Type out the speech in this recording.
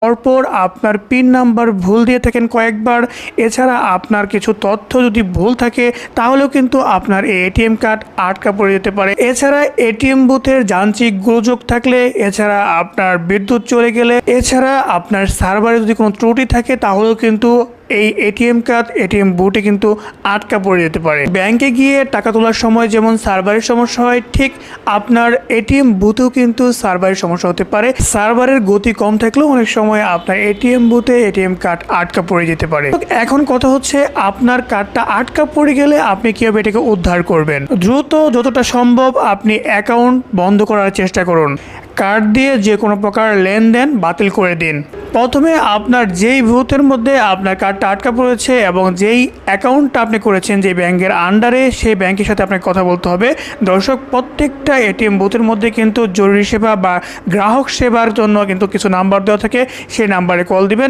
পরপর আপনার pin number ভুল দিয়ে থাকেন কয়েকবার, এছাড়া আপনার কিছু তথ্য যদি ভুল থাকে তাহলেও কিন্তু আপনার এই এটিএম কার্ড আটকা পড়ে যেতে পারে। এছাড়া এটিএম বুথের যান্ত্রিক গোলযোগ থাকলে, এছাড়া আপনার বিদ্যুৎ চলে গেলে, এছাড়া আপনার সার্ভারে যদি কোনো ত্রুটি থাকে তাহলেও কিন্তু এই এটিএম কার্ড এটিএম বুথে কিন্তু আটকা পড়ে যেতে পারে। ব্যাংকে গিয়ে টাকা তোলার সময় যেমন সার্ভারের সমস্যা হয়, ঠিক আপনার এটিএম বুথেও কিন্তু সার্ভারের সমস্যা হতে পারে। সার্ভারের গতি কম থাকলেও অনেক সময় আপনার এটিএম বুথে এটিএম কার্ড আটকা পড়ে যেতে পারে। এখন কথা হচ্ছে, আপনার কার্ডটা আটকা পড়ে গেলে আপনি কিভাবে এটাকে উদ্ধার করবেন। দ্রুত যতটা সম্ভব আপনি অ্যাকাউন্ট বন্ধ করার চেষ্টা করুন। কার্ড দিয়ে যে কোনো প্রকার লেনদেন বাতিল করে দিন। প্রথমে আপনার যেই বুথের মধ্যে আপনার কার্ডটা আটকা পড়েছে এবং যেই অ্যাকাউন্টটা আপনি করেছেন যে ব্যাংকের আন্ডারে, সেই ব্যাংকের সাথে আপনাকে কথা বলতে হবে। দর্শক, প্রত্যেকটা এটিএম বুথের মধ্যে কিন্তু জরুরি সেবা বা গ্রাহক সেবার জন্য কিন্তু কিছু নাম্বার দেওয়া থাকে, সেই নাম্বারে কল দিবেন।